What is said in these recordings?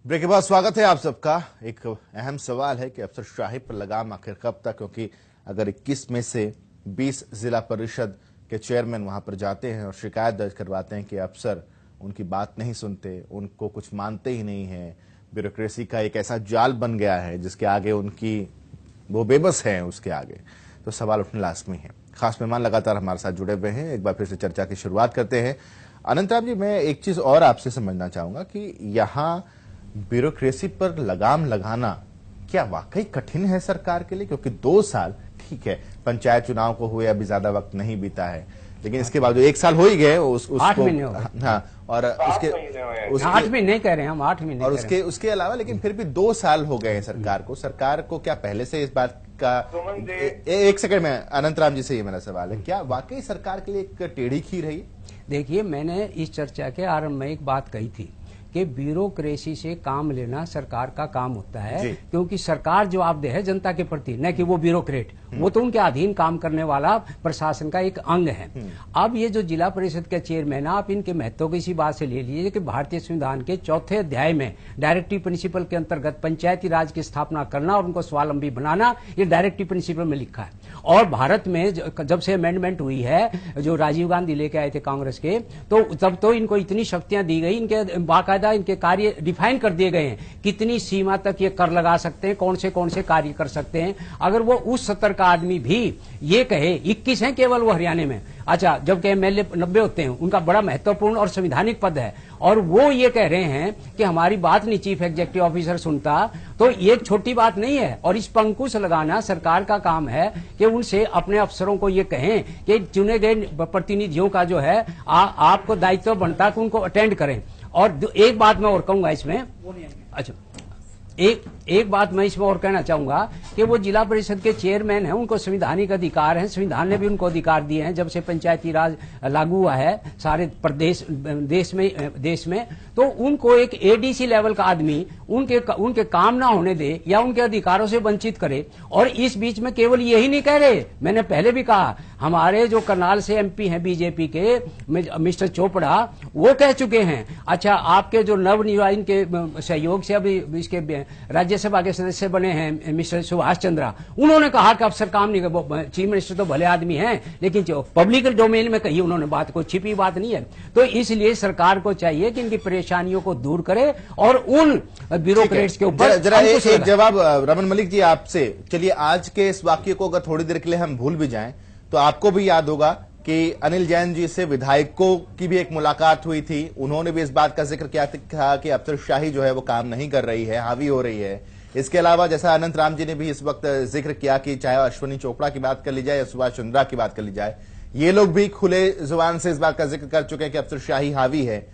Break के बाद स्वागत है आप सबका। एक अहम सवाल है कि अफसरशाही पर लगाम आखिर कब तक, क्योंकि अगर 21 में से 20 जिला परिषद के चेयरमैन वहां पर जाते हैं और शिकायत दर्ज करवाते हैं कि अफसर उनकी बात नहीं सुनते, उनको कुछ मानते ही नहीं है, ब्यूरोक्रेसी का एक ऐसा जाल बन गया है जिसके आगे वो बेबस हैं उसके आगे, तो सवाल उठने लाजमी है। खास मेहमान लगातार हमारे साथ जुड़े हुए हैं। एक बार फिर से चर्चा की शुरुआत करते हैं। अनंतराम जी, मैं एक चीज और आपसे समझना चाहूंगा कि यहाँ ब्यूरोक्रेसी पर लगाम लगाना क्या वाकई कठिन है सरकार के लिए? क्योंकि 2 साल, ठीक है, पंचायत चुनाव को हुए अभी ज्यादा वक्त नहीं बीता है, लेकिन इसके बाद 1 साल हो ही गए उसको। 8 महीने हो गए। हाँ, और उसके 8 महीने कह रहे हैं हम, 8 महीने। और उसके अलावा लेकिन फिर भी 2 साल हो गए हैं सरकार को क्या पहले से इस बात का एक सेकंड में अनंतराम जी से ये मेरा सवाल है, क्या वाकई सरकार के लिए एक टेढ़ी खीर है ये? देखिए, मैंने इस चर्चा के आरंभ में एक बात कही थी कि ब्यूरोक्रेसी से काम लेना सरकार का काम होता है, क्योंकि सरकार जवाबदेह है जनता के प्रति, न कि वो ब्यूरोक्रेट। वो तो उनके अधीन काम करने वाला प्रशासन का एक अंग है। अब ये जो जिला परिषद के चेयरमैन, आप इनके महत्व को इसी बात से ले लीजिए कि भारतीय संविधान के 4थे अध्याय में डायरेक्टिव प्रिंसिपल के अंतर्गत पंचायती राज की स्थापना करना और उनको स्वावलंबी बनाना, ये डायरेक्टिव प्रिंसिपल में लिखा है। और भारत में जब से अमेंडमेंट हुई है, जो राजीव गांधी लेके आए थे कांग्रेस के, तो तब तो इनको इतनी शक्तियां दी गई, इनके बाकायदा इनके कार्य डिफाइन कर दिए गए हैं, कितनी सीमा तक ये कर लगा सकते हैं, कौन से कार्य कर सकते हैं। अगर वो उस स्तर का आदमी भी ये कहे, 21 हैं केवल वो हरियाणा में, अच्छा, जबकि एमएलए 90 होते हैं, उनका बड़ा महत्वपूर्ण और संवैधानिक पद है, और वो ये कह रहे हैं कि हमारी बात नहीं चीफ एग्जीक्यूटिव ऑफिसर सुनता, तो ये छोटी बात नहीं है। और इस पर अंकुश लगाना सरकार का काम है कि उनसे अपने अफसरों को ये कहें कि चुने गए प्रतिनिधियों का जो है आपको दायित्व बनता कि उनको अटेंड करें। और एक बात मैं और कहूंगा इसमें, अच्छा, एक बात मैं इसमें और कहना चाहूंगा कि वो जिला परिषद के चेयरमैन हैं, उनको संवैधानिक अधिकार हैं, संविधान ने भी उनको अधिकार दिए हैं जब से पंचायती राज लागू हुआ है सारे प्रदेश देश में, तो उनको एक एडीसी लेवल का आदमी उनके काम ना होने दे या उनके अधिकारों से वंचित करे। और इस बीच में केवल यही नहीं कह रहे, मैंने पहले भी कहा, हमारे जो करनाल से एमपी हैं बीजेपी के मिस्टर चोपड़ा, वो कह चुके हैं, अच्छा, आपके जो नवनिर्वाचित के सहयोग से अभी इसके राज्यसभा के सदस्य बने हैं मिस्टर सुभाष चंद्रा, उन्होंने कहा कि अफसर काम नहीं कर, चीफ मिनिस्टर तो भले आदमी हैं, लेकिन जो पब्लिक डोमेन में कही उन्होंने बात, को छिपी बात नहीं है। तो इसलिए सरकार को चाहिए कि इनकी परेशानियों को दूर करे और उन ब्यूरोक्रेट्स के ऊपर जरा एक जवाब रमन मलिक जी आपसे। चलिए, आज के इस वाक्य को अगर थोड़ी देर के लिए हम भूल भी जाएं, तो आपको भी याद होगा कि अनिल जैन जी से विधायकों की भी एक मुलाकात हुई थी, उन्होंने भी इस बात का जिक्र किया था कि अफसरशाही जो है वो काम नहीं कर रही है, हावी हो रही है। इसके अलावा जैसा अनंत राम जी ने भी इस वक्त जिक्र किया कि चाहे अश्विनी चोपड़ा की बात कर ली जाए या सुभाष चंद्रा की बात कर ली जाए, ये लोग भी खुले जुबान से इस बात का जिक्र कर चुके हैं कि अफसरशाही हावी है।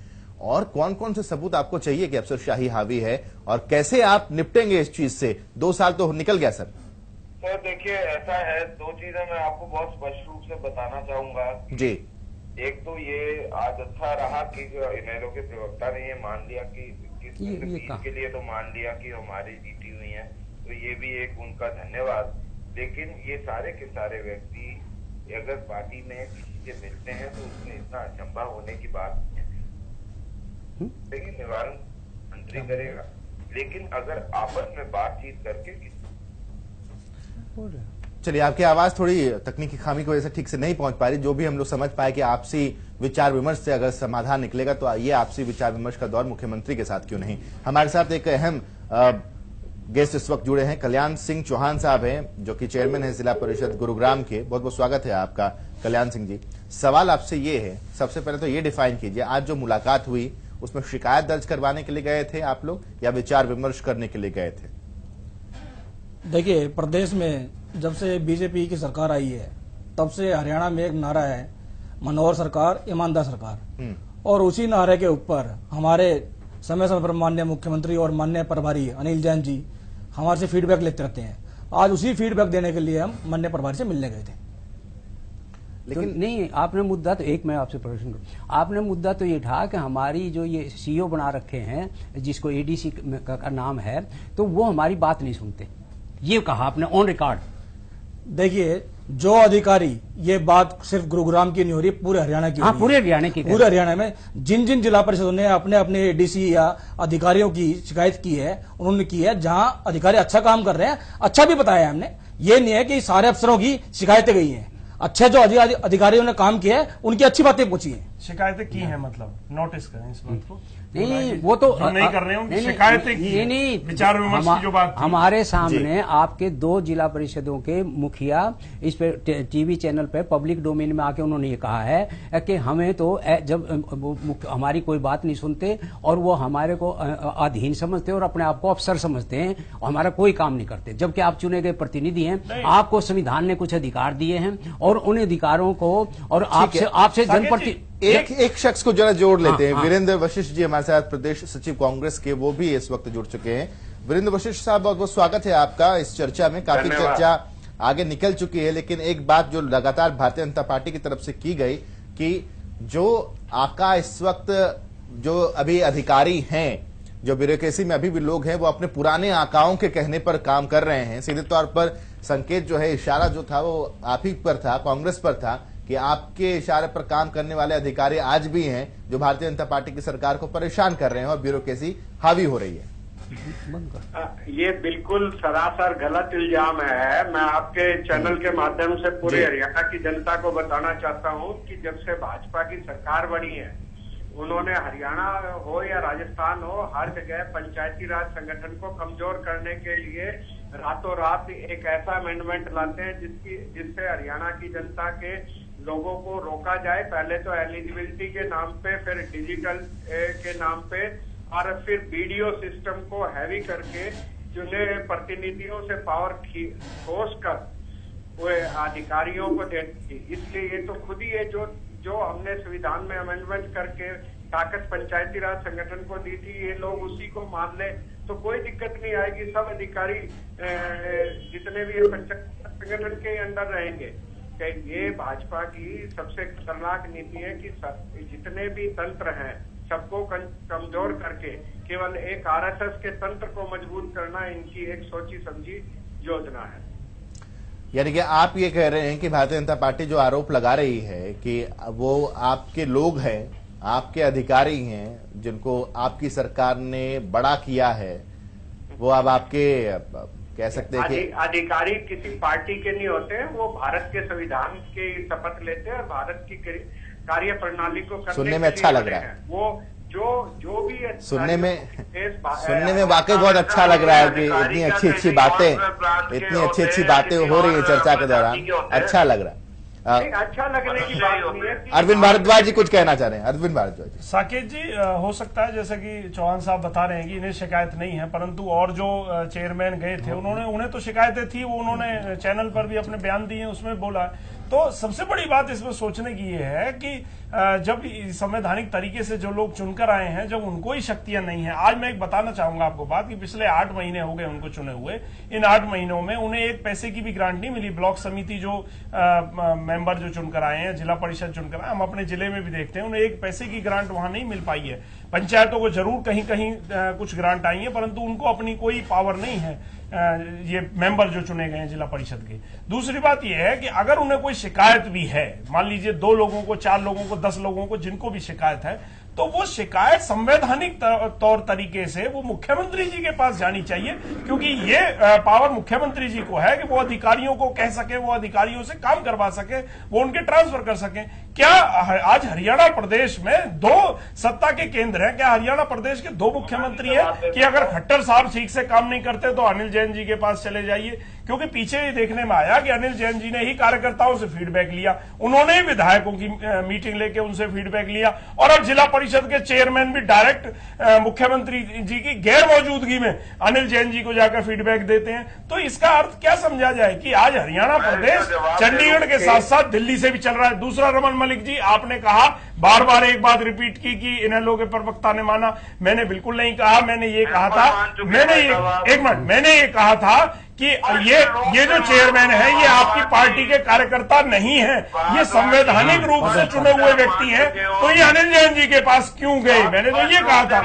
और कौन कौन से सबूत आपको चाहिए कि अफसरशाही हावी है, और कैसे आप निपटेंगे इस चीज से? 2 साल तो निकल गया सर। सर देखिए, ऐसा है, 2 चीजें मैं आपको बहुत स्पष्ट रूप से बताना चाहूंगा जी। एक तो ये आज अच्छा रहा कि इनेलो के प्रवक्ता ने ये मान लिया कि के लिए तो मान लिया कि हमारी जीती हुई है, तो ये भी एक उनका धन्यवाद। लेकिन ये सारे के सारे व्यक्ति अगर पार्टी में किसी से मिलते हैं तो उसमें इतना अचंभा होने की बात नहीं है, लेकिन निवारण मंत्री करेगा। लेकिन अगर आपस में बातचीत करके, चलिए, आपकी आवाज थोड़ी तकनीकी खामी की वजह से ठीक से नहीं पहुंच पा रही, जो भी हम लोग समझ पाए कि आपसी विचार विमर्श से अगर समाधान निकलेगा तो ये आपसी विचार विमर्श का दौर मुख्यमंत्री के साथ क्यों नहीं। हमारे साथ एक अहम गेस्ट इस वक्त जुड़े हैं, कल्याण सिंह चौहान साहब हैं, जो कि चेयरमैन है जिला परिषद गुरुग्राम के। बहुत बहुत स्वागत है आपका कल्याण सिंह जी। सवाल आपसे ये है, सबसे पहले तो ये डिफाइन कीजिए, आज जो मुलाकात हुई उसमें शिकायत दर्ज करवाने के लिए गए थे आप लोग या विचार विमर्श करने के लिए गए थे? देखिए, प्रदेश में जब से बीजेपी की सरकार आई है तब से हरियाणा में एक नारा है, मनोहर सरकार, ईमानदार सरकार। और उसी नारे के ऊपर हमारे समय समय पर माननीय मुख्यमंत्री और माननीय प्रभारी अनिल जैन जी हमारे से फीडबैक लेते रहते हैं। आज उसी फीडबैक देने के लिए हम माननीय प्रभारी से मिलने गए थे। लेकिन तो नहीं, आपने मुद्दा तो एक, मैं आपसे प्रश्न करूं, आपने मुद्दा तो ये था कि हमारी जो ये सीईओ बना रखे हैं जिसको एडीसी का नाम है, तो वो हमारी बात नहीं सुनते, ये कहा आपने ऑन रिकॉर्ड। देखिए, जो अधिकारी, ये बात सिर्फ गुरुग्राम की नहीं हो रही, पूरे हरियाणा की, हाँ, पूरे हरियाणा की, पूरे हरियाणा में जिन जिन जिला परिषदों ने अपने अपने डीसी या अधिकारियों की शिकायत की है, उन्होंने की है, जहां अधिकारी अच्छा काम कर रहे हैं, अच्छा भी बताया है हमने। ये नहीं है कि सारे अफसरों की शिकायतें गई हैं, अच्छे जो अधिकारियों ने काम किया है उनकी अच्छी बातें पूछी है। शिकायतें की हैं, मतलब नोटिस करें इस बात को। नहीं, वो तो नहीं कर रहे हैं, शिकायतें की, नहीं, विचार विमर्श की जो बात हमारे सामने आपके 2 जिला परिषदों के मुखिया इस पे टीवी चैनल पे पब्लिक डोमेन में आके उन्होंने ये कहा है कि हमें तो जब हमारी कोई बात नहीं सुनते और वो हमारे को अधीन समझते और अपने आप को अफसर समझते हैं, हमारा कोई काम नहीं करते, जबकि आप चुने गए प्रतिनिधि हैं, आपको संविधान ने कुछ अधिकार दिए हैं और उन अधिकारों को और आपसे जनप्रतिनिधि एक शख्स को जरा जोड़ लेते हैं। वीरेंद्र वशिष्ठ जी हमारे साथ, प्रदेश सचिव कांग्रेस के, वो भी इस वक्त जुड़ चुके हैं। वीरेंद्र वशिष्ठ साहब, बहुत बहुत स्वागत है आपका इस चर्चा में। काफी चर्चा आगे निकल चुकी है, लेकिन एक बात जो लगातार भारतीय जनता पार्टी की तरफ से की गई कि जो आका इस वक्त जो अभी अधिकारी हैं, जो ब्यूरोक्रेसी में अभी भी लोग हैं, वो अपने पुराने आकाओं के कहने पर काम कर रहे हैं। सीधे तौर पर संकेत जो है, इशारा जो था वो आप ही पर था, कांग्रेस पर था कि आपके इशारे पर काम करने वाले अधिकारी आज भी हैं जो भारतीय जनता पार्टी की सरकार को परेशान कर रहे हैं और ब्यूरोक्रेसी हावी हो रही है। ये बिल्कुल सरासर गलत इल्जाम है। मैं आपके चैनल के माध्यम से पूरे हरियाणा की जनता को बताना चाहता हूं कि जब से भाजपा की सरकार बनी है, उन्होंने हरियाणा हो या राजस्थान हो, हर जगह पंचायती राज संगठन को कमजोर करने के लिए रातों रात एक ऐसा अमेंडमेंट लाते हैं जिससे हरियाणा की जनता के लोगों को रोका जाए। पहले तो एलिजिबिलिटी के नाम पे, फिर डिजिटल के नाम पे, और फिर बीडीओ सिस्टम को हैवी करके चुने प्रतिनिधियों से पावर खोस कर वो अधिकारियों को देती। इसलिए ये तो खुद ही है जो हमने संविधान में अमेंडमेंट करके ताकत पंचायती राज संगठन को दी थी, ये लोग उसी को मान ले तो कोई दिक्कत नहीं आएगी। सब अधिकारी जितने भी पंचायत संगठन के अंडर रहेंगे। ये भाजपा की सबसे खतरनाक नीति है कि जितने भी तंत्र हैं सबको कमजोर करके केवल एक आरएसएस के तंत्र को मजबूत करना इनकी एक सोची समझी योजना है। यानी कि आप ये कह रहे हैं कि भारतीय जनता पार्टी जो आरोप लगा रही है कि वो आपके लोग हैं, आपके अधिकारी हैं, जिनको आपकी सरकार ने बड़ा किया है, वो अब आपके कह सकते हैं कि अधिकारी किसी पार्टी के नहीं होते हैं, वो भारत के संविधान की शपथ लेते हैं और भारत की कार्य प्रणाली को करने सुनने में अच्छा लग रहा है। वो जो भी सुनने में वाकई बहुत अच्छा लग रहा है कि इतनी अच्छी बातें हो रही है चर्चा के दौरान, अच्छा लग रहा है। अच्छा लगने की बात नहीं है। अरविंद भारद्वाज जी कुछ कहना चाह रहे हैं। अरविंद भारद्वाज। साकेत जी, हो सकता है जैसा कि चौहान साहब बता रहे हैं कि इन्हें शिकायत नहीं है, परंतु और जो चेयरमैन गए थे उन्हें तो शिकायतें थी, वो उन्होंने चैनल पर भी अपने बयान दिए, उसमें बोला है। तो सबसे बड़ी बात इसमें सोचने की ये है कि जब संवैधानिक तरीके से जो लोग चुनकर आए हैं, जब उनको ही शक्तियां नहीं है। आज मैं एक बताना चाहूंगा आपको बात कि पिछले 8 महीने हो गए उनको चुने हुए। इन 8 महीनों में उन्हें एक पैसे की भी ग्रांट नहीं मिली। ब्लॉक समिति जो मेंबर जो चुनकर आए हैं, जिला परिषद चुनकर आए, हम अपने जिले में भी देखते हैं, उन्हें एक पैसे की ग्रांट वहां नहीं मिल पाई है। पंचायतों को जरूर कहीं कहीं कुछ ग्रांट आई है, परंतु उनको अपनी कोई पावर नहीं है, ये मेंबर जो चुने गए हैं जिला परिषद के। दूसरी बात यह है कि अगर उन्हें कोई शिकायत भी है, मान लीजिए 2 लोगों को, 4 लोगों को, 10 लोगों को, जिनको भी शिकायत है, तो वो शिकायत संवैधानिक तौर तरीके से वो मुख्यमंत्री जी के पास जानी चाहिए, क्योंकि ये पावर मुख्यमंत्री जी को है कि वो अधिकारियों को कह सके, वो अधिकारियों से काम करवा सके, वो उनके ट्रांसफर कर सके। क्या आज हरियाणा प्रदेश में 2 सत्ता के केंद्र हैं? क्या हरियाणा प्रदेश के 2 मुख्यमंत्री हैं कि अगर खट्टर साहब ठीक से काम नहीं करते तो अनिल जैन जी के पास चले जाइए? क्योंकि पीछे ये देखने में आया कि अनिल जैन जी ने ही कार्यकर्ताओं से फीडबैक लिया, उन्होंने ही विधायकों की मीटिंग लेके उनसे फीडबैक लिया, और अब जिला परिषद के चेयरमैन भी डायरेक्ट मुख्यमंत्री जी की गैर मौजूदगी में अनिल जैन जी को जाकर फीडबैक देते हैं। तो इसका अर्थ क्या समझा जाए कि आज हरियाणा प्रदेश चंडीगढ़ के साथ साथ दिल्ली से भी चल रहा है। दूसरा, रमन मलिक जी, आपने कहा, बार बार एक बात रिपीट की कि इनेलो के प्रवक्ता ने माना। मैंने बिल्कुल नहीं कहा। मैंने ये कहा था, मैंने ये कहा था कि ये जो चेयरमैन है ये आपकी पार्टी के कार्यकर्ता नहीं है, ये संवैधानिक रूप से चुने हुए व्यक्ति हैं, तो ये अनिल जैन जी के पास क्यों गए? मैंने तो ये कहा था।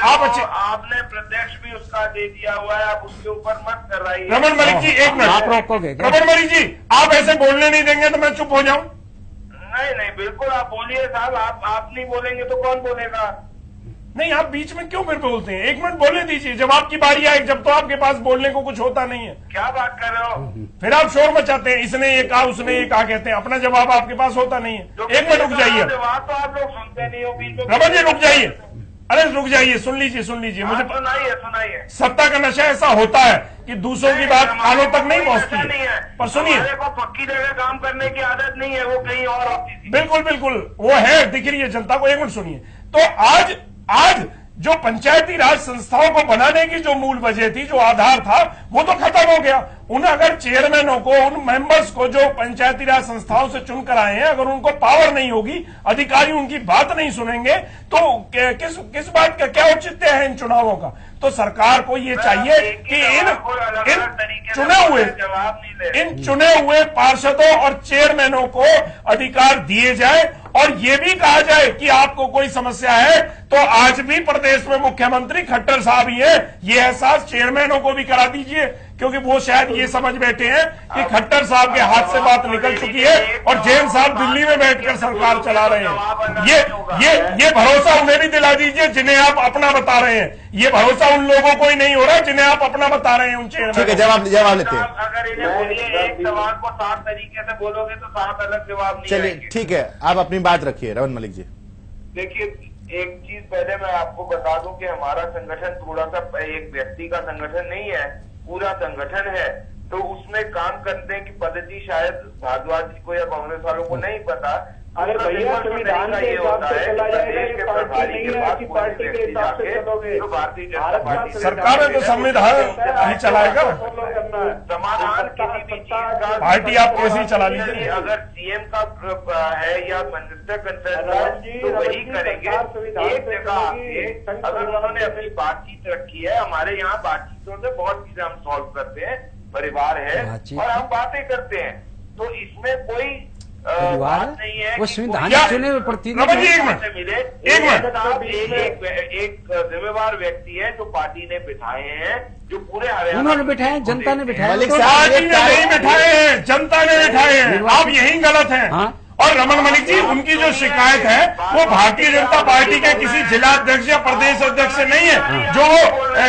आप अच्छे, आपने प्रत्यक्ष भी उसका दे दिया हुआ है, आप उसके ऊपर मत कर रही है। रमन मलिक जी एक मिनट, आप रोकोगे क्या? रमन मलिक जी आप ऐसे बोलने नहीं देंगे तो मैं चुप हो जाऊं? नहीं नहीं, बिल्कुल आप बोलिए साहब, आप नहीं बोलेंगे तो कौन बोलेगा? नहीं, आप बीच में क्यों फिर बोलते हैं? 1 मिनट बोलने दीजिए, जब आपकी बारी आए, जब तो आपके पास बोलने को कुछ होता नहीं है। क्या बात कर रहे हो? फिर आप शोर मचाते हैं, इसने ये कहा उसने ये कहा कहते हैं, अपना जवाब आपके पास होता नहीं है। 1 मिनट रुक जाइए, जवाब तो आप लोग सुनते नहीं हो बीच में। रमन जी रुक जाइए, अरे रुक जाइए, सुन लीजिए मुझे सुनाइए। सत्ता का नशा ऐसा होता है कि दूसरों की बात कानों तक नहीं पहुंचती है। पर सुनिए, को पक्की जगह काम करने की आदत नहीं है, वो कहीं और होती थी। बिल्कुल बिल्कुल वो है, दिख रही है जनता को। 1 मिनट सुनिए, तो आज जो पंचायती राज संस्थाओं को बनाने की जो मूल वजह थी, जो आधार था, वो तो खत्म हो गया। उन अगर चेयरमैनों को, उन मेंबर्स को जो पंचायती राज संस्थाओं से चुनकर आए हैं, अगर उनको पावर नहीं होगी, अधिकारी उनकी बात नहीं सुनेंगे, तो किस बात का क्या औचित्य है इन चुनावों का? तो सरकार को ये चाहिए कि इन चुने हुए पार्षदों और चेयरमैनों को अधिकार दिए जाए, और ये भी कहा जाए कि आपको कोई समस्या है तो आज भी प्रदेश में मुख्यमंत्री खट्टर साहब ही है, ये एहसास चेयरमैनों को भी करा दीजिए, क्योंकि वो शायद ये समझ बैठे हैं कि खट्टर साहब के हाथ से बात निकल चुकी है और जैन साहब दिल्ली में बैठकर सरकार चला रहे हैं। ये भरोसा उन्हें भी दिला दीजिए जिन्हें आप अपना बता रहे हैं। ये भरोसा उन लोगों को ही नहीं हो रहा जिन्हें आप अपना बता रहे हैं उन चेयरमैन। ठीक है, जवाब लेते हैं। अगर इन्हें बोलिए एक सवाल को 7 तरीके से बोलोगे तो 7 अलग जवाब नहीं चलिए आएंगे। ठीक है, आप अपनी बात रखिए रमन मलिक जी। देखिए, एक चीज पहले मैं आपको बता दूं कि हमारा संगठन थोड़ा सा एक व्यक्ति का संगठन नहीं है, पूरा संगठन है। तो उसमें काम करने की पद्धति शायद भारद्वाज जी को या कांग्रेस वालों को नहीं पता। अरे भैया, संविधान के हिसाब से चला जाएगा, ये पार्टी नहीं है कि पार्टी के हिसाब से चलोगे। तो भारतीय जनता पार्टी सरकार है तो संविधान ही चलाएगा। समाधान किसी भी चीज का पार्टी आप कैसी चला लीजिए। अगर सीएम का है या मिनिस्टर कंसर्न तो वही करेंगे। एक जगह आके अगर उन्होंने अपनी बातचीत रखी है, हमारे यहाँ बातचीतों से बहुत चीजें हम सॉल्व करते हैं, परिवार है और हम बातें करते हैं, तो इसमें कोई परिवार नहीं है। वो संविधान चुने हुए प्रतिनिधि मिले एक जिम्मेवार व्यक्ति है जो पार्टी ने बिठाए हैं, जो पूरे हरियाणा उन्होंने बिठाए, जनता ने बिठाया। पार्टी ने नहीं बिठाए हैं, जनता ने बिठाए हैं। आप यही गलत हैं। हाँ? और रमन मलिक जी, उनकी जो शिकायत है वो भारतीय जनता पार्टी के किसी जिला अध्यक्ष या प्रदेश अध्यक्ष से नहीं है जो वो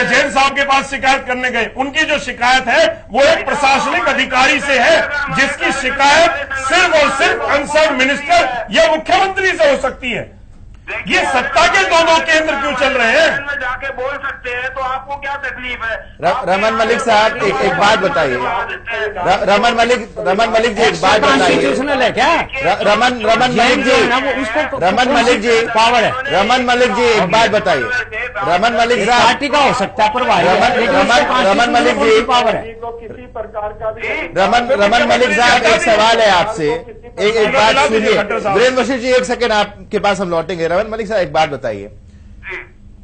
जैन साहब के पास शिकायत करने गए। उनकी जो शिकायत है वो एक प्रशासनिक अधिकारी से है, जिसकी शिकायत सिर्फ और सिर्फ कंसर्न मिनिस्टर या मुख्यमंत्री से हो सकती है। ये सत्ता के दो केंद्र क्यों चल रहे हैं? में जाके बोल सकते हैं, तो आपको क्या तकलीफ है? रमन मलिक साहब एक बात बताइए। रमन मलिक जी एक बात बताइए। कॉन्स्टिट्यूशनल है क्या? रमन मलिक जी, रमन मलिक जी पावर है। रमन मलिक जी एक बात बताइए। रमन मलिक साहब पार्टी का हो सकता है प्रभारी, रमन मलिक जी पावर है। किसी प्रकार का भी रमन मलिक साहब एक सवाल है आपसे, एक बात सुनिए। वीरेंद्र वशिष्ठ जी एक सेकंड आपके पास हम लौटेंगे। रमन मलिक साहब एक बात बताइए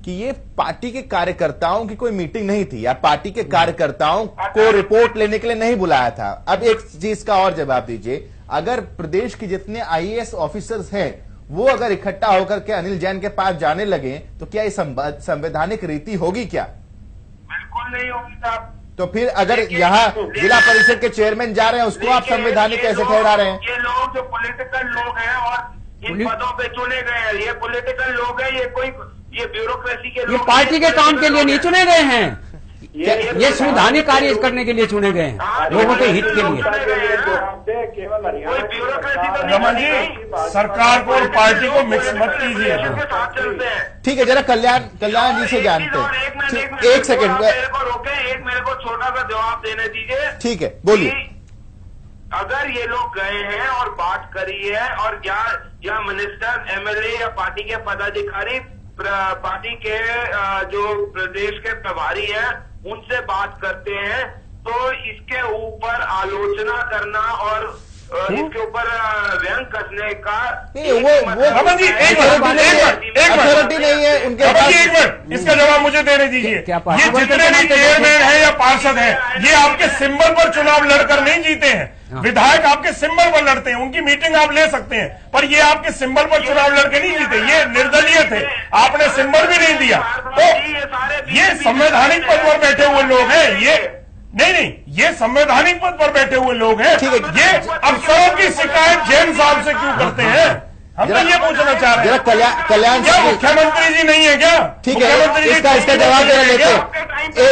कि ये पार्टी के कार्यकर्ताओं की कोई मीटिंग नहीं थी, या पार्टी के कार्यकर्ताओं को रिपोर्ट लेने के लिए नहीं बुलाया था। अब एक चीज का और जवाब दीजिए, अगर प्रदेश के जितने आईएएस ऑफिसर्स हैं वो अगर इकट्ठा होकर के अनिल जैन के पास जाने लगे तो क्या ये संवैधानिक रीति होगी क्या? बिल्कुल नहीं होगी साहब। तो फिर अगर यहाँ जिला परिषद के चेयरमैन जा रहे हैं उसको आप संवैधानिक कैसे ठहरा रहे हैं? ये लोग जो पॉलिटिकल लोग हैं और इन पदों पे चुने गए हैं, ये पॉलिटिकल लोग हैं, ये ब्यूरोक्रेसी के लोग, ये पार्टी के काम के लिए नहीं चुने गए हैं, ये संवैधानिक कार्य करने के लिए चुने गए हैं, लोगों के हित के लिए। रमन जी, सरकार को और पार्टी को मिक्स मत कीजिए। ठीक है, जरा कल्याण जी से जानते हैं। एक सेकंड मेरे को छोटा सा जवाब देने दीजिए। ठीक है, बोलिए। अगर ये लोग गए हैं और बात करी है और या मिनिस्टर, एमएलए या पार्टी के पदाधिकारी, पार्टी के जो प्रदेश के प्रभारी हैं उनसे बात करते हैं, तो इसके ऊपर आलोचना करना और इसके ऊपर व्यंग कसने का रमन जी एक मिनट अथॉरिटी नहीं है उनके पास। एक मिनट इसका जवाब मुझे देने दीजिए। ये जितने भी चेयरमैन है या पार्षद है, ये आपके सिंबल पर चुनाव लड़कर नहीं जीते हैं। विधायक आपके सिंबल पर लड़ते हैं, उनकी मीटिंग आप ले सकते हैं, पर ये आपके सिंबल पर चुनाव लड़के नहीं जीते। ये निर्दलीय थे, आपने सिंबल भी नहीं दिया। तो ये संवैधानिक पद पर बैठे हुए लोग हैं। ये नहीं, ये संवैधानिक पद पर बैठे हुए लोग हैं। ये अफसरों की शिकायत जैन साहब से क्यों करते हैं? हम तो ये पूछना चाह रहे हैं। कल्याण क्या मुख्यमंत्री जी नहीं है क्या? ठीक है, इसका जवाब देना लेते हैं।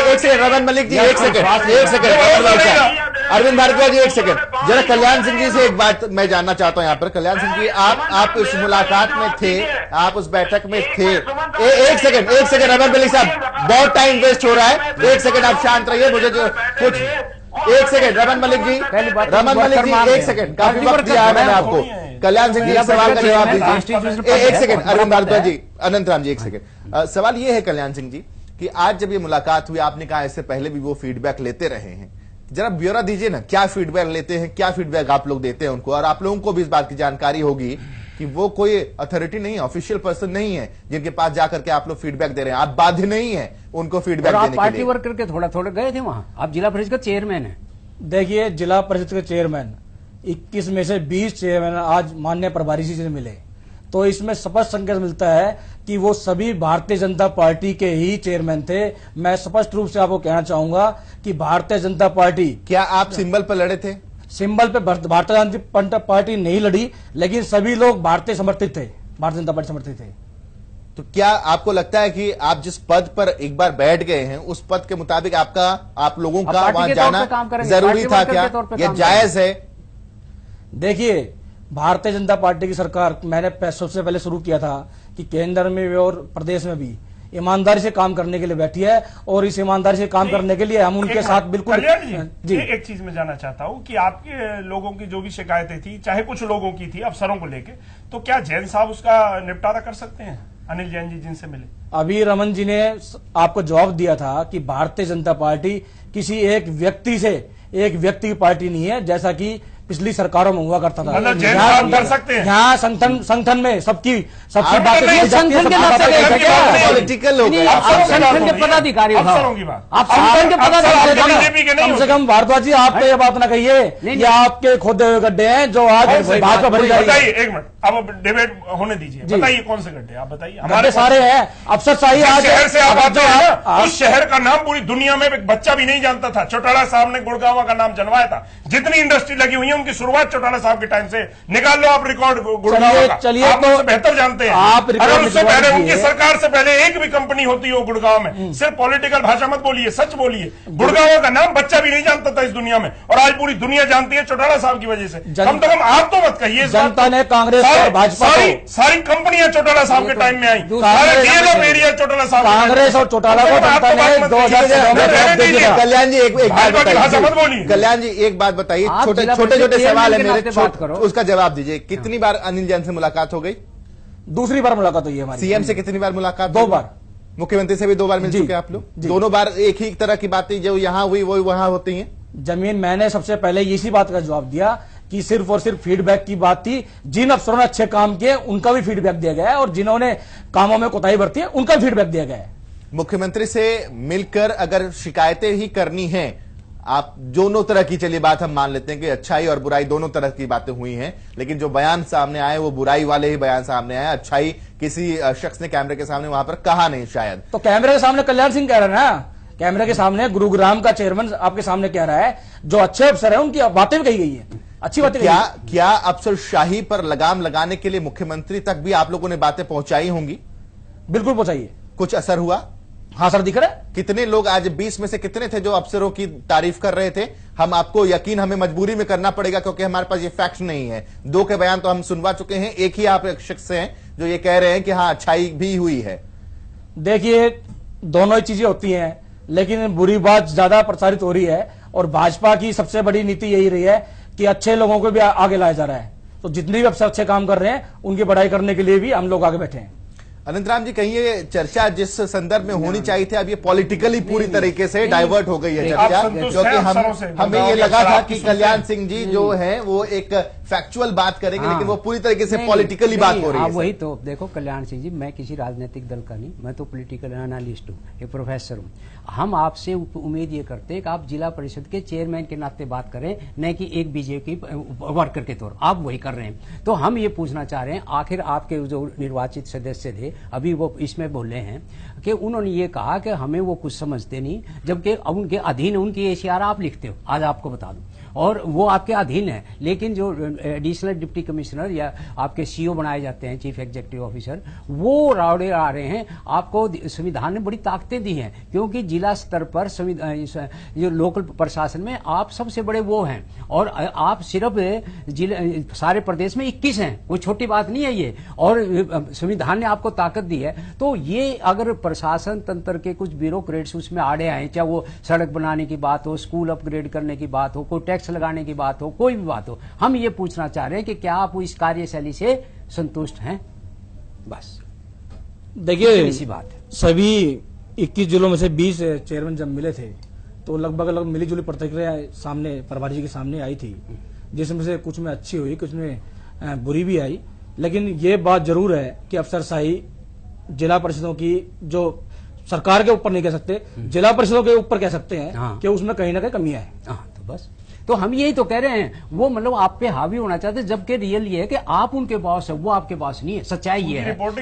एक सेकंड रमन मलिक जी, एक सेकंड अरविंद भारद्वाज जी, एक सेकंड। जरा कल्याण सिंह जी से एक बात मैं जानना चाहता हूं यहाँ पर। कल्याण सिंह जी, आप उस मुलाकात में थे, आप उस बैठक में थे। एक सेकंड रमन मलिक साहब, बहुत टाइम वेस्ट हो रहा है। एक सेकंड आप शांत रहिए। मुझे जो कुछ एक सेकंड रमन मलिक जी, एक सेकंड, काफी वक्त दिया है मैंने आपको। कल्याण सिंह जी सवाल का जवाब दीजिए। एक सेकंड अरविंद भारद्वाज जी, अनंत राम जी, एक सेकंड। सवाल ये है कल्याण सिंह जी कि आज जब ये मुलाकात हुई, आपने कहा इससे पहले भी वो फीडबैक लेते रहे हैं, जरा ब्यौरा दीजिए ना, क्या फीडबैक लेते हैं, क्या फीडबैक आप लोग देते हैं उनको, और आप लोगों को भी इस बात की जानकारी होगी कि वो कोई अथॉरिटी नहीं है, ऑफिशियल पर्सन नहीं है जिनके पास जाकर के आप लोग फीडबैक दे रहे हैं। आप बाध्य नहीं है उनको फीडबैक देने के लिए। पार्टी वर्कर के थोड़ा गए थे वहां, आप जिला परिषद का चेयरमैन है। देखिए, जिला परिषद के चेयरमैन 21 में से 20 चेयरमैन आज माननीय प्रभारी जी से मिले, तो इसमें स्पष्ट संकेत मिलता है कि वो सभी भारतीय जनता पार्टी के ही चेयरमैन थे। मैं स्पष्ट रूप से आपको कहना चाहूंगा कि भारतीय जनता पार्टी, क्या आप सिंबल पर लड़े थे? सिंबल पे भारतीय जनता पार्टी नहीं लड़ी, लेकिन सभी लोग भारतीय समर्थित थे, भारतीय जनता पार्टी समर्थित थे। तो क्या आपको लगता है कि आप जिस पद पर एक बार बैठ गए हैं, उस पद के मुताबिक आप लोगों का वहां जाना जरूरी था? क्या यह जायज है? देखिए, भारतीय जनता पार्टी की सरकार मैंने सबसे पहले शुरू किया था कि केंद्र में भी और प्रदेश में भी ईमानदारी से काम करने के लिए बैठी है, और इस ईमानदारी से काम करने के लिए हम उनके साथ बिल्कुल जी। एक चीज मैं जानना चाहता हूं कि आपके लोगों की जो भी शिकायतें थी, चाहे कुछ लोगों की थी अफसरों को लेके, तो क्या जैन साहब उसका निपटारा कर सकते हैं? अनिल जैन जी जिनसे मिले, अभी रमन जी ने आपको जवाब दिया था कि भारतीय जनता पार्टी किसी एक व्यक्ति की पार्टी नहीं है, जैसा कि पिछली सरकारों में हुआ करता था। मतलब जैन साहब कर सकते हैं यहाँ संगठन में सबकी बातें संगठन के पॉलिटिकल हो गए, संगठन के पदाधिकारी, अफसरों की बात, आप संगठन के पदाधिकारी। बीजेपी के नहीं। कम से कम भारद्वाज जी, आप तो ये बात ना कहिए ये आपके खोदे हुए गड्ढे हैं जो आज भाजपा भरी जा रही है। एक मिनट, अब डिबेट होने दीजिए, बताइए कौन से गड्ढे, आप बताइए। हमारे सारे हैं, अफसरशाही आज शहर से आप आते हैं, उस शहर का नाम पूरी दुनिया में एक बच्चा भी नहीं जानता था। चौटाला साहब ने गुड़गांव का नाम जनवाया था। जितनी इंडस्ट्री लगी हुई है उनकी शुरुआत चौटाला साहब के टाइम से। निकाल लो आप रिकॉर्ड गुड़गांव का, चलिए आप तो बेहतर जानते हैं। आप अगर उससे पहले उनकी सरकार से पहले एक भी कंपनी होती हो गुड़गांव में, सिर्फ पॉलिटिकल भाषा मत बोलिए, सच बोलिए। गुड़गांव का नाम बच्चा भी नहीं जानता था इस दुनिया में, और आज पूरी दुनिया जानती है चौटाला साहब की वजह से। कम से कम आप तो मत कहिए। जनता ने कांग्रेस और भाजपा सारी कंपनियां चौटाला साहब के टाइम में आई, एरिया चौटाला साहब, कांग्रेस और चौटाला को जनता ने 2014 में। कल्याण जी एक बात बताइए, कल्याण जी एक बात बताइए, छोटे छोटे सवाल है मेरे, उसका जवाब दीजिए। कितनी बार अनिल जैन से मुलाकात हो गई? दूसरी बार मुलाकात हुई है हमारी। सीएम से कितनी बार मुलाकात? 2 बार। मुख्यमंत्री से भी 2 बार मिल चुके आप लोग? दोनों बार एक ही तरह की बातें जो यहाँ हुई वो वहां होती हैं? जमीन मैंने सबसे पहले इसी बात का जवाब दिया कि सिर्फ और सिर्फ फीडबैक की बात थी। जिन अफसरों ने अच्छे काम किए उनका भी फीडबैक दिया गया है, और जिन्होंने कामों में कोताही बरती है उनका फीडबैक दिया गया है। मुख्यमंत्री से मिलकर अगर शिकायतें ही करनी है, आप दोनों तरह की, चलिए बात हम मान लेते हैं कि अच्छाई और बुराई दोनों तरह की बातें हुई हैं, लेकिन जो बयान सामने आए वो बुराई वाले ही बयान सामने आए। अच्छाई किसी शख्स ने कैमरे के सामने वहां पर कहा नहीं शायद। तो कैमरे के सामने कल्याण सिंह कह रहे हैं ना, कैमरे के सामने गुरुग्राम का चेयरमैन आपके सामने कह रहा है, जो अच्छे अफसर है उनकी बातें भी कही गई है, अच्छी बातें। क्या अफसरशाही पर लगाम लगाने के लिए मुख्यमंत्री तक भी आप लोगों ने बातें पहुंचाई होंगी? बिल्कुल पहुंचाइए। कुछ असर हुआ? हाँ सर, दिख रहा है। कितने लोग आज 20 में से कितने थे जो अफसरों की तारीफ कर रहे थे? हम आपको यकीन हमें मजबूरी में करना पड़ेगा क्योंकि हमारे पास ये फैक्ट नहीं है। 2 के बयान तो हम सुनवा चुके हैं, एक ही आप एक शख्स हैं जो ये कह रहे हैं कि हाँ अच्छाई भी हुई है। देखिए, दोनों ही चीजें होती हैं, लेकिन बुरी बात ज्यादा प्रसारित हो रही है, और भाजपा की सबसे बड़ी नीति यही रही है कि अच्छे लोगों को भी आगे लाया जा रहा है। तो जितने भी अफसर अच्छे काम कर रहे हैं उनकी बढ़ाई करने के लिए भी हम लोग आगे बैठे हैं। अनंतराम जी, कहीं ये चर्चा जिस संदर्भ में होनी चाहिए थी, अब ये पॉलिटिकली पूरी तरीके से डाइवर्ट हो गई है चर्चा, क्योंकि हमें ये लगा था कि कल्याण सिंह जी जो है वो एक फैक्चुअल बात करेंगे, लेकिन वो पूरी तरीके से पॉलिटिकली बात हो रही है। वही तो देखो कल्याण सिंह जी, मैं किसी राजनीतिक दल का नहीं, मैं तो पॉलिटिकल एनालिस्ट हूँ, एक प्रोफेसर हूँ। हम आपसे उम्मीद ये करते हैं कि आप जिला परिषद के चेयरमैन के नाते बात करें, न कि एक बीजेपी वर्कर के तौर। आप वही कर रहे हैं। तो हम ये पूछना चाह रहे हैं, आखिर आपके जो निर्वाचित सदस्य थे अभी वो इसमें बोले हैं कि उन्होंने ये कहा कि हमें वो कुछ समझते नहीं, जबकि उनके अधीन उनकी एशियार आप लिखते हो, आज आपको बता दूं, और वो आपके अधीन है। लेकिन जो एडिशनल डिप्टी कमिश्नर या आपके सीओ बनाए जाते हैं, चीफ एग्जीक्यूटिव ऑफिसर, वो रावड़े आ रहे हैं। आपको संविधान ने बड़ी ताकतें दी हैं, क्योंकि जिला स्तर पर जो लोकल प्रशासन में आप सबसे बड़े वो हैं, और आप सिर्फ जिले सारे प्रदेश में 21 हैं, कोई छोटी बात नहीं है ये, और संविधान ने आपको ताकत दी है। तो ये अगर प्रशासन तंत्र के कुछ ब्यूरोक्रेट्स उसमें आड़े आए, चाहे वो सड़क बनाने की बात हो, स्कूल अपग्रेड करने की बात हो, कोई टैक्स लगाने की बात हो, कोई भी बात हो, हम ये पूछना चाह रहे हैं कि क्या आप इस कार्यशैली से संतुष्ट हैं? बस देखिए, इसी बात है। सभी 21 जिलों में से 20 चेयरमैन जब मिले थे तो लगभग मिलीजुली प्रतिक्रिया सामने प्रभारी जी के सामने आई थी, जिसमें से कुछ में अच्छी हुई, कुछ में बुरी भी आई। लेकिन ये बात जरूर है कि अफसरशाही जिला परिषदों की, जो सरकार के ऊपर नहीं कह सकते, जिला परिषदों के ऊपर कह सकते हैं कि उसमें कहीं ना कहीं कमियां हैं। तो बस, तो हम यही तो कह रहे हैं, वो मतलब आप पे हावी होना चाहते, जबकि रियल ये है कि आप उनके बॉस है, वो आपके बॉस नहीं है। सच्चाई ये है,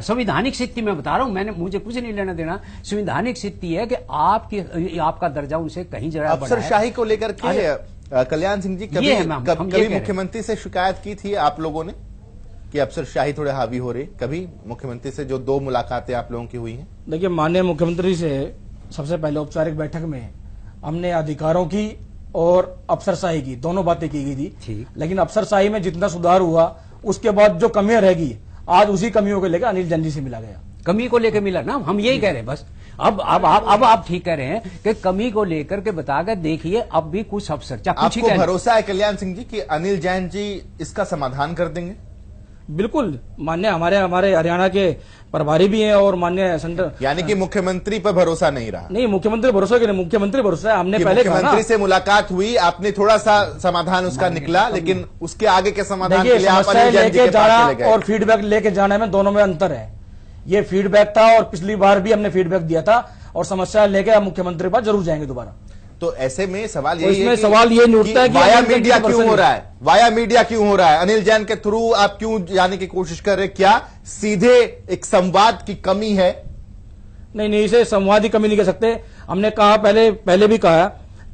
संविधानिक स्थिति में बता रहा हूं, मुझे कुछ नहीं लेना देना। संविधानिक स्थिति है कि आपका दर्जा उनसे कहीं जरा अफसरशाही को लेकर के कल्याण सिंह जी, कभी मुख्यमंत्री से शिकायत की थी आप लोगों ने कि अफसरशाही थोड़े हावी हो रही? कभी मुख्यमंत्री से जो 2 मुलाकातें आप लोगों की हुई हैं? देखिए, माननीय मुख्यमंत्री से सबसे पहले औपचारिक बैठक में हमने अधिकारों की और अफसरशाही की दोनों बातें की गई थी। लेकिन अफसरशाही में जितना सुधार हुआ, उसके बाद जो कमियां रह गई, आज उसी कमियों को लेकर अनिल जैन जी से मिला गया। कमी को लेकर मिला ना, हम यही कह रहे हैं बस। अब आप ठीक कह रहे हैं कि कमी को लेकर के बताकर देखिए, अब भी कुछ अफसर आपको भरोसा है कल्याण सिंह जी कि अनिल जैन जी इसका समाधान कर देंगे? बिल्कुल, मान्य हमारे हरियाणा के प्रभारी भी हैं और मान्य सेंटर, यानी कि मुख्यमंत्री पर भरोसा नहीं रहा? नहीं, मुख्यमंत्री भरोसा के नहीं, मुख्यमंत्री भरोसा है। हमने पहले मुख्यमंत्री से मुलाकात हुई, आपने थोड़ा सा समाधान उसका निकला, लेकिन उसके आगे के समाधान के लिए आप अनिल जैन जी के पास चले गए। और फीडबैक लेके जाने में दोनों में अंतर है। ये फीडबैक था और पिछली बार भी हमने फीडबैक दिया था, और समस्या लेके हम मुख्यमंत्री के पास जरूर जाएंगे दोबारा। तो ऐसे में सवाल यही है, सवाल ये नहीं उठता है कि वाया मीडिया क्यों हो रहा है? वाया मीडिया क्यों हो रहा है? अनिल जैन के थ्रू आप क्यों जाने की कोशिश कर रहे हैं? क्या सीधे एक संवाद की कमी है? नहीं, इसे संवाद की कमी नहीं कह सकते। हमने कहा, पहले भी कहा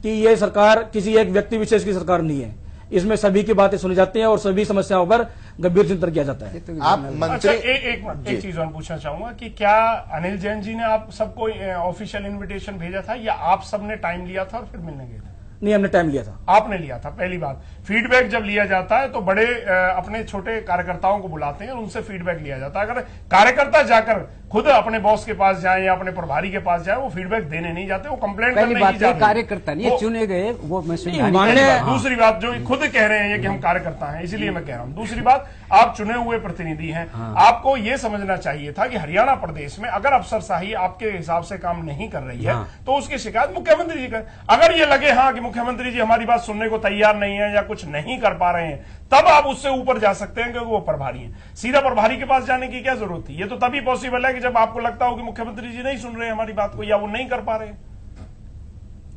कि ये सरकार किसी एक व्यक्ति विशेष की सरकार नहीं है। इसमें सभी की बातें सुनी जाती हैं और सभी समस्याओं पर गंभीर चिंतन किया जाता है। आप मंत्री, एक चीज और पूछना चाहूंगा कि क्या अनिल जैन जी ने आप सबको ऑफिशियल इनविटेशन भेजा था, या आप सबने टाइम लिया था और फिर मिलने गए थे? नहीं, हमने टाइम लिया था। आपने लिया था। पहली बात, फीडबैक जब लिया जाता है तो बड़े अपने छोटे कार्यकर्ताओं को बुलाते हैं और उनसे फीडबैक लिया जाता है। अगर कार्यकर्ता जाकर खुद अपने बॉस के पास जाए या अपने प्रभारी के पास जाए, वो फीडबैक देने नहीं जाते, वो कंप्लेंट करने नहीं जाते। कार्यकर्ता नहीं चुने गए, वो दूसरी बात जो खुद कह रहे हैं कि हम कार्यकर्ता हैं, इसलिए मैं कह रहा हूं। दूसरी बात, आप चुने हुए प्रतिनिधि हैं। आपको ये समझना चाहिए था कि हरियाणा प्रदेश में अगर अफसरशाही आपके हिसाब से काम नहीं कर रही है तो उसकी शिकायत मुख्यमंत्री जी कर। अगर ये लगे हाँ कि मुख्यमंत्री जी हमारी बात सुनने को तैयार नहीं है या कुछ नहीं कर पा रहे हैं, तब आप उससे ऊपर जा सकते हैं, क्योंकि वो प्रभारी हैं। सीधा प्रभारी के पास जाने की क्या जरूरत थी? ये तो तभी पॉसिबल है कि जब आपको लगता हो कि मुख्यमंत्री जी नहीं सुन रहे हैं हमारी बात को, या वो नहीं कर पा रहे हैं।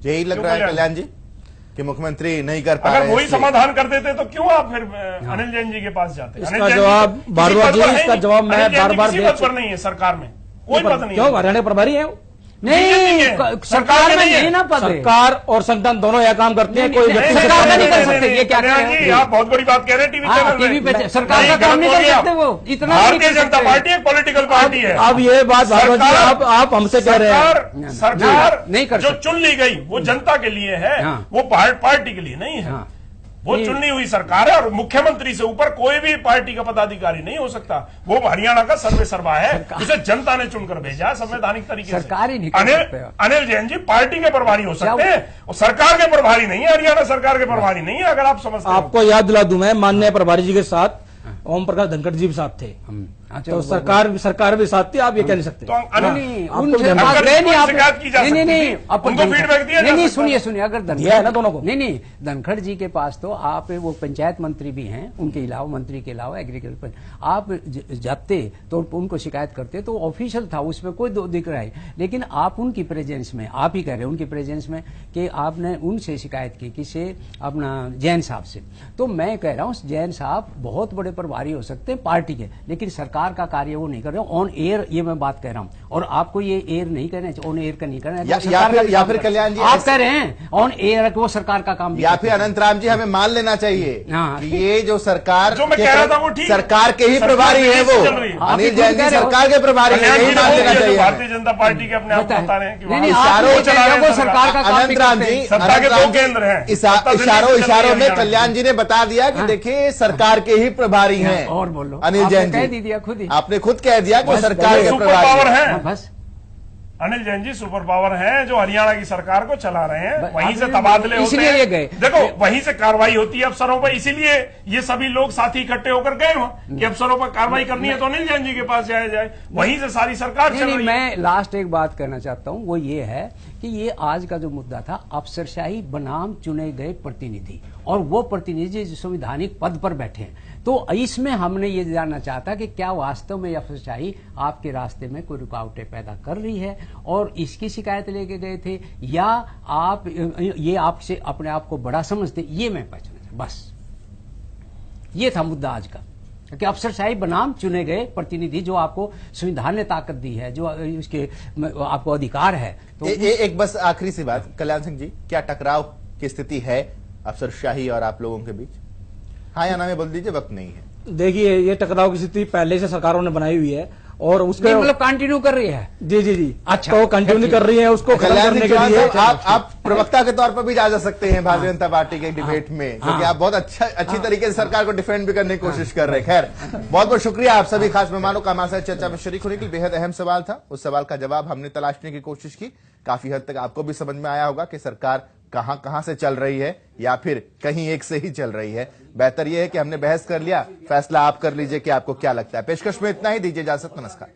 यही लग रहा है कल्याण जी कि मुख्यमंत्री नहीं कर पा रहे। अगर वही समाधान कर देते तो क्यों आप फिर अनिल जैन जी के पास जाते? इसका जवाब इसका जवाब मैं बार-बार पद पर नहीं है सरकार में, कोई पद नहीं। क्यों? हरियाणा प्रभारी है नहीं, सरकार में नहीं ना पद। सरकार और संगठन दोनों यह काम करते हैं। कोई व्यक्ति सरकार का नहीं कर सकते। ये क्या कह रहे हैं? आप बहुत बड़ी बात कह रहे हैं टीवी पे। सरकार का काम नहीं कर सकते वो। इतना भारतीय जनता पार्टी एक पॉलिटिकल पार्टी है। अब ये बात आप हमसे कह रहे हैं, सरकार नहीं कर, जो चुन ली गई वो जनता के लिए है, वो पार्टी के लिए नहीं है। वो चुनी हुई सरकार है और मुख्यमंत्री से ऊपर कोई भी पार्टी का पदाधिकारी नहीं हो सकता। वो हरियाणा का सर्वे सर्वा है, उसे जनता ने चुनकर भेजा है संवैधानिक तरीके से। सरकार ही नहीं कर सकते। अनिल जैन जी पार्टी के प्रभारी हो सकते हैं, और सरकार के प्रभारी नहीं है, हरियाणा सरकार के प्रभारी नहीं है। अगर आप समझते हैं, आपको याद दिला दूं, मैं माननीय प्रभारी जी के साथ ओम प्रकाश धनखड़ जी भी साथ थे। अच्छा, तो सरकार भी साथ थी, आप ये कह नहीं सकते। तो नहीं, उनसे बात गए नहीं आप, नहीं, उनको फीडबैक दिया नहीं, सुनिए, अगर दिया है ना दोनों को। नहीं, धनखड़ जी के पास तो आप वो पंचायत मंत्री भी हैं, उनके अलावा मंत्री के अलावा एग्रीकल्चर, आप जाते तो उनको शिकायत करते तो ऑफिशियल था, उसमें कोई दिख रहा है। लेकिन आप उनकी प्रेजेंस में, आप ही कह रहे हैं उनकी प्रेजेंस में कि आपने उनसे शिकायत की, किसे, अपना जैन साहब से। तो मैं कह रहा हूं जैन साहब बहुत बड़े प्रभारी हो सकते हैं पार्टी के, लेकिन सरकार का कार्य वो नहीं कर रहे ऑन एयर, ये मैं बात कह रहा हूं। और आपको ये एयर नहीं करना, ऑन एयर का नहीं करना है, या फिर कल्याण जी आप कह रहे हैं ऑन एयर वो सरकार का काम, या फिर अनंतराम जी हमें मान लेना चाहिए कि ये जो सरकार जो मैं कह रहा था वो ठीक, सरकार के ही प्रभारी है वो, अनिल जैन जी सरकार के प्रभारी है, यही मान लेना चाहिए। भारतीय जनता पार्टी के अपने आप बता रहे हैं कि सरकार का काम, अनंतराम जी, सत्ता के दो केंद्र हैं, इशारों में कल्याण जी ने बता दिया कि देखिए सरकार के ही प्रभारी हैं। और बोलो, अनिल जैन कह जी, दिया खुद ही, आपने खुद कह दिया कि सरकार के सुपर प्रभारी पावर है। बस अनिल जैन जी सुपर पावर हैं जो हरियाणा की सरकार को चला रहे हैं, वहीं से तबादले होते इसलिए हैं, ये गए। देखो वहीं से कार्रवाई होती है अफसरों पर, इसीलिए ये सभी लोग साथी इकट्ठे होकर गए वहां कि अफसरों पर कार्रवाई करनी है तो अनिल जैन जी के पास जाया जाए, वहीं से सारी सरकार चल रही है। मैं लास्ट एक बात कहना चाहता हूं, वो ये है कि ये आज का जो मुद्दा था, अफसरशाही बनाम चुने गए प्रतिनिधि, और वो प्रतिनिधि जो संवैधानिक पद पर बैठे हैं। तो इसमें हमने ये जानना चाहता कि क्या वास्तव में अफसरशाही आपके रास्ते में कोई रुकावटें पैदा कर रही है और इसकी शिकायत लेके गए थे, या आप ये आपसे अपने आप को बड़ा समझते, ये मैं पहचाना, बस ये था मुद्दा आज का, कि अफसरशाही बनाम चुने गए प्रतिनिधि जो आपको संविधान ने ताकत दी है, जो उसके आपको अधिकार है। तो एक बस आखिरी सी बात, कल्याण सिंह जी, क्या टकराव की स्थिति है अफसरशाही और आप लोगों के बीच? हाँ या ना में बोल दीजिए, वक्त नहीं है। देखिए, ये टकराव की स्थिति पहले से सरकारों ने बनाई हुई है और उसके मतलब कंटिन्यू कर रही है। जी, अच्छा, तो कंटिन्यू कर रही है उसको खत्म करने के लिए। आप प्रवक्ता के तौर पर भी जा सकते हैं भारतीय जनता पार्टी के डिबेट में, क्योंकि आप बहुत अच्छी तरीके से सरकार को डिफेंड भी करने की कोशिश कर रहे हैं। खैर, बहुत बहुत शुक्रिया आप सभी खास मेहमानों का हमारे साथ चर्चा में शरीक होने के लिए। बेहद अहम सवाल था, उस सवाल का जवाब हमने तलाशने की कोशिश की। काफी हद तक आपको भी समझ में आया होगा कि सरकार कहां से चल रही है या फिर कहीं एक से ही चल रही है। बेहतर यह है कि हमने बहस कर लिया, फैसला आप कर लीजिए कि आपको क्या लगता है। पेशकश में इतना ही, दीजिए इजाजत, नमस्कार।